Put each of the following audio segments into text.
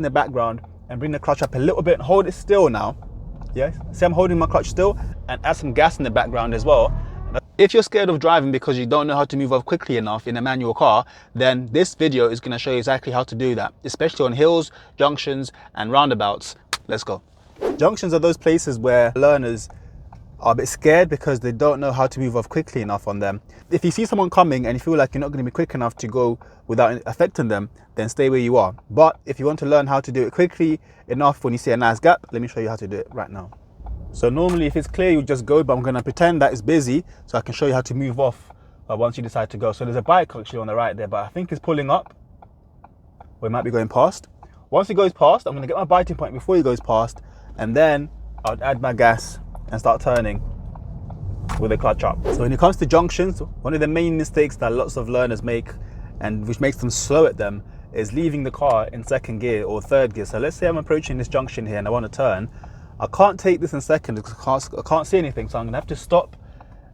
in the background and bring the clutch up a little bit and hold it still now. Yeah, see I'm holding my clutch still, and add some gas in the background as well. If you're scared of driving because you don't know how to move off quickly enough in a manual car, then this video is going to show you exactly how to do that, especially on hills, junctions and roundabouts. Let's go. Junctions are those places where learners are a bit scared because they don't know how to move off quickly enough on them. If you see someone coming and you feel like you're not going to be quick enough to go without affecting them, then stay where you are. But if you want to learn how to do it quickly enough when you see a nice gap, let me show you how to do it right now. So normally if it's clear, you just go, but I'm going to pretend that it's busy so I can show you how to move off once you decide to go. So there's a bike actually on the right there, but I think it's pulling up, or it might be going past. Once he goes past, I'm going to get my biting point before he goes past, and then I'll add my gas and start turning with the clutch up. So when it comes to junctions, one of the main mistakes that lots of learners make, and which makes them slow at them, is leaving the car in second gear or third gear. So let's say I'm approaching this junction here and I want to turn. I can't take this in second because I can't see anything, so I'm going to have to stop,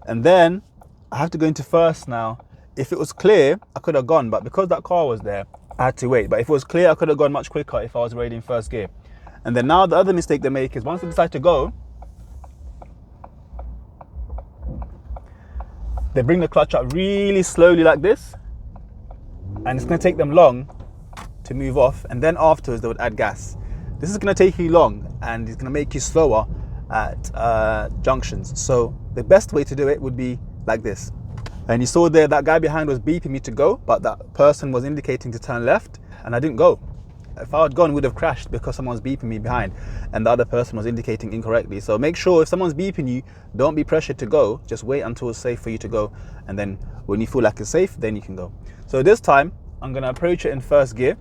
and then I have to go into first now. If it was clear, I could have gone, but because that car was there, I had to wait. But if it was clear, I could have gone much quicker if I was already in first gear. And then now the other mistake they make is once they decide to go, they bring the clutch up really slowly like this, and it's going to take them long to move off, and then afterwards they would add gas. This is going to take you long, and it's going to make you slower at junctions. So the best way to do it would be like this. And you saw there that guy behind was beeping me to go, but that person was indicating to turn left, and I didn't go. If I had gone, would have crashed because someone's beeping me behind and the other person was indicating incorrectly. So make sure if someone's beeping you, don't be pressured to go. Just wait until it's safe for you to go, and then when you feel like it's safe, then you can go. So this time I'm going to approach it in first gear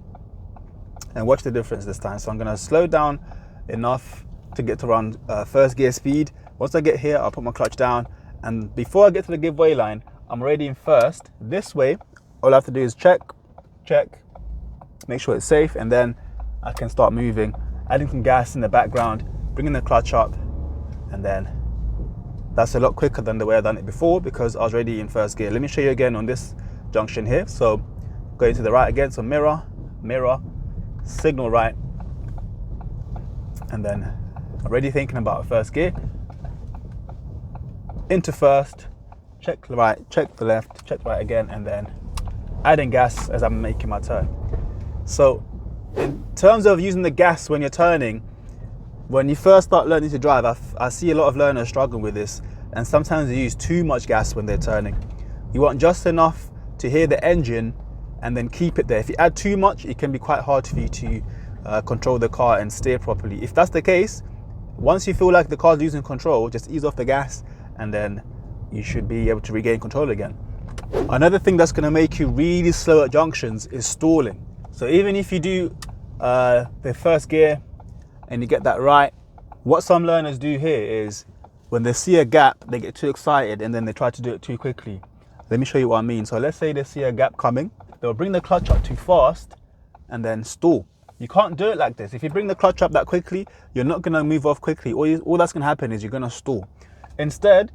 and watch the difference this time. So I'm going to slow down enough to get to around first gear speed. Once I get here, I'll put my clutch down, and before I get to the giveaway line, I'm already in first. This way, all I have to do is check, make sure it's safe, and then I can start moving, adding some gas in the background, bringing the clutch up, and then that's a lot quicker than the way I've done it before because I was already in first gear. Let me show you again on this junction here. So going to the right again, so mirror, signal right, and then already thinking about first gear, into first, check the right, check the left, check the right again, and then adding gas as I'm making my turn. So in terms of using the gas when you're turning, when you first start learning to drive, I see a lot of learners struggling with this, and sometimes they use too much gas when they're turning. You want just enough to hear the engine and then keep it there. If you add too much, it can be quite hard for you to control the car and steer properly. If that's the case, once you feel like the car's losing control, just ease off the gas and then you should be able to regain control again. Another thing that's going to make you really slow at junctions is stalling. So even if you do the first gear and you get that right, what some learners do here is when they see a gap, they get too excited and then they try to do it too quickly. Let me show you what I mean. So let's say they see a gap coming, they'll bring the clutch up too fast and then stall. You can't do it like this. If you bring the clutch up that quickly, you're not going to move off quickly. All that's going to happen is you're going to stall. Instead,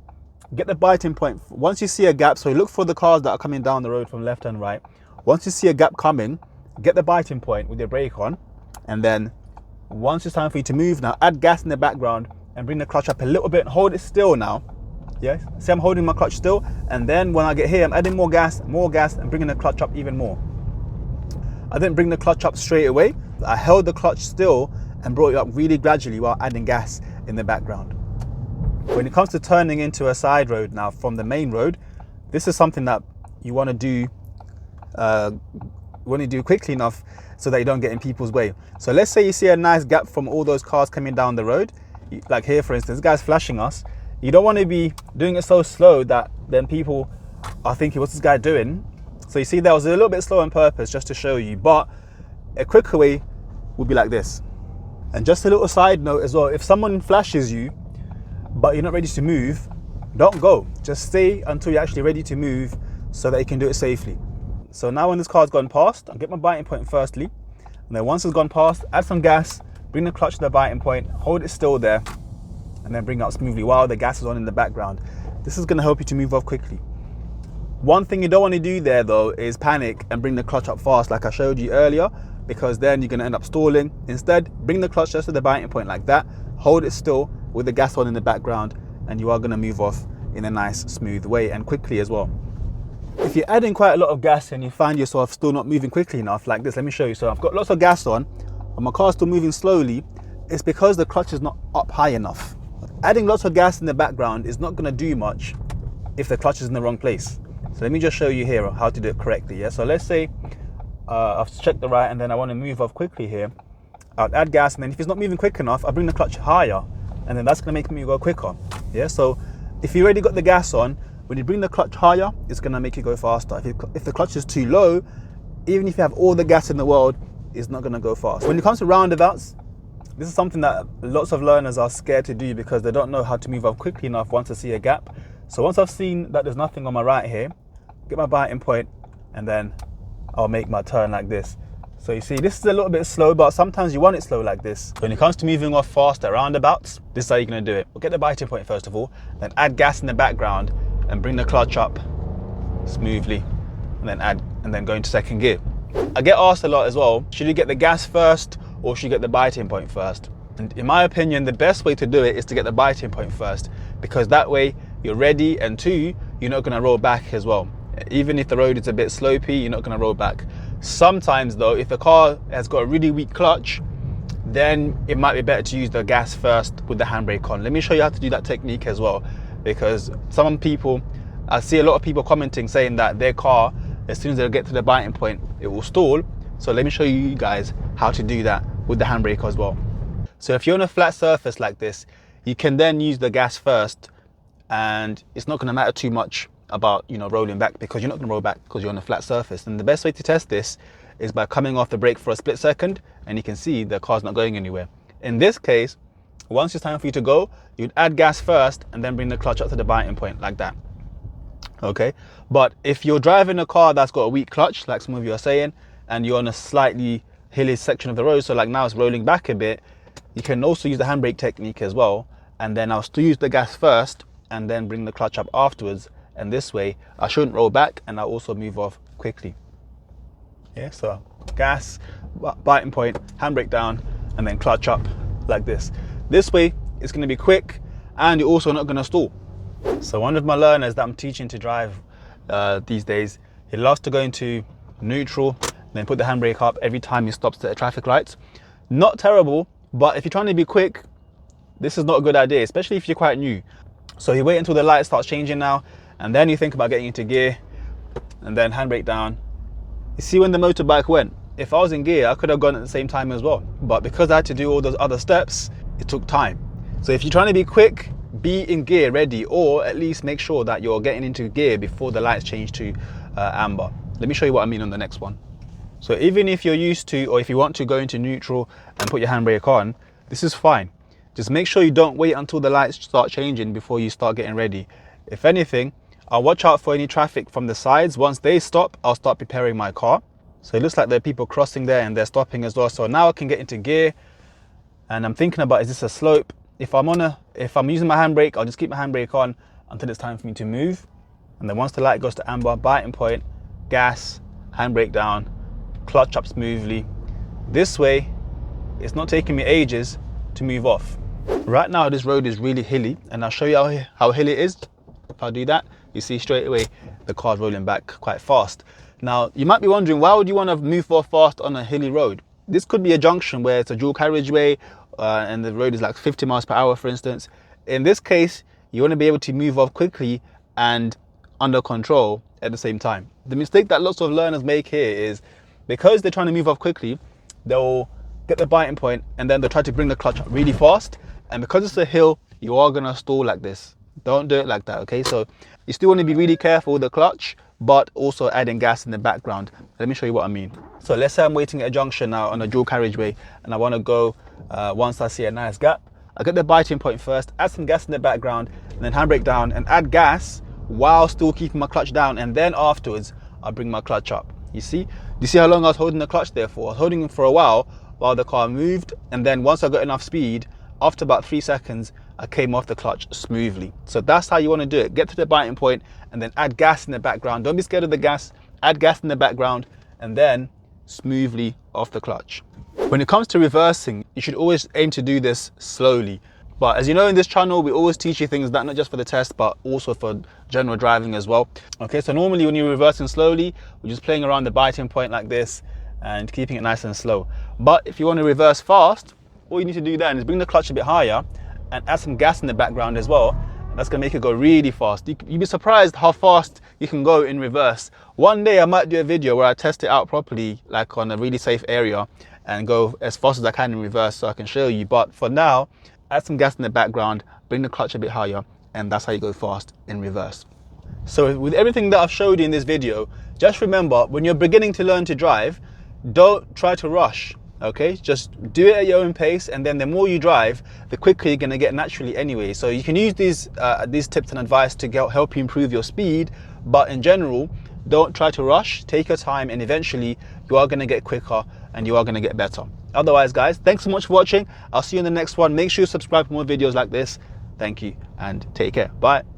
get the biting point. Once you see a gap, so look for the cars that are coming down the road from left and right. Once you see a gap coming, get the biting point with your brake on, and then once it's time for you to move, now add gas in the background and bring the clutch up a little bit and hold it still now. Yes, see I'm holding my clutch still, and then when I get here, I'm adding more gas and bringing the clutch up even more. I didn't bring the clutch up straight away. I held the clutch still and brought it up really gradually while adding gas in the background. When it comes to turning into a side road now from the main road, this is something that you want to do quickly enough so that you don't get in people's way. So let's say you see a nice gap from all those cars coming down the road, like here for instance, this guy's flashing us. You don't want to be doing it so slow that then people are thinking, what's this guy doing? So you see that was a little bit slow on purpose just to show you, but a quicker way would be like this. And just a little side note as well, if someone flashes you but you're not ready to move, don't go. Just stay until you're actually ready to move so that you can do it safely. So now when this car's gone past, I'll get my biting point firstly, and then once it's gone past, add some gas, bring the clutch to the biting point, hold it still there, and then bring it up smoothly while the gas is on in the background. This is going to help you to move off quickly. One thing you don't want to do there though is panic and bring the clutch up fast like I showed you earlier, because then you're going to end up stalling. Instead, bring the clutch just to the biting point like that, hold it still with the gas on in the background, and you are going to move off in a nice smooth way and quickly as well. If you're adding quite a lot of gas and you find yourself still not moving quickly enough, like this, let me show you. So I've got lots of gas on, but my car's still moving slowly. It's because the clutch is not up high enough. Adding lots of gas in the background is not going to do much if the clutch is in the wrong place. So let me just show you here how to do it correctly. Yeah. So let's say I've checked the right and then I want to move off quickly here. I'll add gas, and then if it's not moving quick enough, I'll bring the clutch higher, and then that's going to make me go quicker. Yeah. So if you already got the gas on, when you bring the clutch higher, it's going to make you go faster. If the clutch is too low, even if you have all the gas in the world, it's not going to go fast. When it comes to roundabouts, this is something that lots of learners are scared to do because they don't know how to move up quickly enough once they see a gap. So once I've seen that there's nothing on my right here, get my biting point, and then I'll make my turn like this. So you see, this is a little bit slow, but sometimes you want it slow like this. When it comes to moving off fast at roundabouts, this is how you're going to do it. We'll get the biting point first of all, then add gas in the background and bring the clutch up smoothly, and then go into second gear. I get asked a lot as well, should you get the gas first or should you get the biting point first? And in my opinion, the best way to do it is to get the biting point first, because that way you're ready, and two, you're not going to roll back as well. Even if the road is a bit slopey, you're not going to roll back. Sometimes though, if the car has got a really weak clutch, then it might be better to use the gas first with the handbrake on. Let me show you how to do that technique as well, because some people, I see a lot of people commenting saying that their car, as soon as they get to the biting point, it will stall. So let me show you guys how to do that with the handbrake as well. So if you're on a flat surface like this, you can then use the gas first, and it's not going to matter too much about, you know, rolling back, because you're not going to roll back because you're on a flat surface. And the best way to test this is by coming off the brake for a split second, and you can see the car's not going anywhere. In this case, once it's time for you to go, you'd add gas first and then bring the clutch up to the biting point like that. Okay, but if you're driving a car that's got a weak clutch, like some of you are saying, and you're on a slightly hilly section of the road, so like now it's rolling back a bit, you can also use the handbrake technique as well, and then I'll still use the gas first and then bring the clutch up afterwards, and this way I shouldn't roll back and I'll also move off quickly. Yeah, so gas, biting point, handbrake down, and then clutch up like this. This way it's going to be quick and you're also not going to stall. So one of my learners that I'm teaching to drive these days, he loves to go into neutral, then put the handbrake up every time he stops at a traffic light. Not terrible, but if you're trying to be quick, this is not a good idea, especially if you're quite new. So you wait until the light starts changing now, and then you think about getting into gear, and then handbrake down. You see, when the motorbike went, if I was in gear, I could have gone at the same time as well. But because I had to do all those other steps, it took time. So if you're trying to be quick, be in gear ready, or at least make sure that you're getting into gear before the lights change to amber. Let me show you what I mean on the next one. So even if you're used to, or if you want to go into neutral and put your handbrake on, this is fine. Just make sure you don't wait until the lights start changing before you start getting ready. If anything, I'll watch out for any traffic from the sides. Once they stop, I'll start preparing my car. So it looks like there are people crossing there and they're stopping as well. So now I can get into gear, and I'm thinking about, is this a slope? If I'm using my handbrake, I'll just keep my handbrake on until it's time for me to move. And then once the light goes to amber, biting point, gas, handbrake down, clutch up smoothly. This way, it's not taking me ages to move off. Right now, this road is really hilly, and I'll show you how hilly it is. If I do that, you see straight away the car's rolling back quite fast. Now, you might be wondering, why would you want to move off fast on a hilly road? This could be a junction where it's a dual carriageway and the road is like 50 miles per hour, for instance. In this case, you want to be able to move off quickly and under control at the same time. The mistake that lots of learners make here is, because they're trying to move off quickly, they'll get the biting point and then they'll try to bring the clutch up really fast. And because it's a hill, you are going to stall like this. Don't do it like that, okay? So you still want to be really careful with the clutch, but also adding gas in the background. Let me show you what I mean. So let's say I'm waiting at a junction now on a dual carriageway, and I want to go once I see a nice gap. I get the biting point first, add some gas in the background, and then handbrake down and add gas while still keeping my clutch down, and then afterwards I'll bring my clutch up. You see how long I was holding the clutch there for? I was holding it for a while the car moved, and then once I got enough speed, after about 3 seconds, I came off the clutch smoothly. So that's how you want to do it. Get to the biting point and then add gas in the background. Don't be scared of the gas. Add gas in the background and then smoothly off the clutch. When it comes to reversing, you should always aim to do this slowly. But as you know, in this channel, we always teach you things that not just for the test, but also for general driving as well. Okay, so normally when you're reversing slowly, we're just playing around the biting point like this and keeping it nice and slow. But if you want to reverse fast, all you need to do then is bring the clutch a bit higher and add some gas in the background as well. That's gonna make it go really fast. You'd be surprised how fast you can go in reverse. One day I might do a video where I test it out properly, like on a really safe area, and go as fast as I can in reverse so I can show you. But for now, add some gas in the background, bring the clutch a bit higher, and that's how you go fast in reverse. So with everything that I've showed you in this video, just remember, when you're beginning to learn to drive, don't try to rush, okay? Just do it at your own pace, and then the more you drive, the quicker you're gonna get naturally anyway. So you can use these tips and advice to help you improve your speed, but in general, don't try to rush, take your time, and eventually you are gonna get quicker and you are gonna get better. Otherwise, guys, thanks so much for watching. I'll see you in the next one. Make sure you subscribe for more videos like this. Thank you and take care. Bye.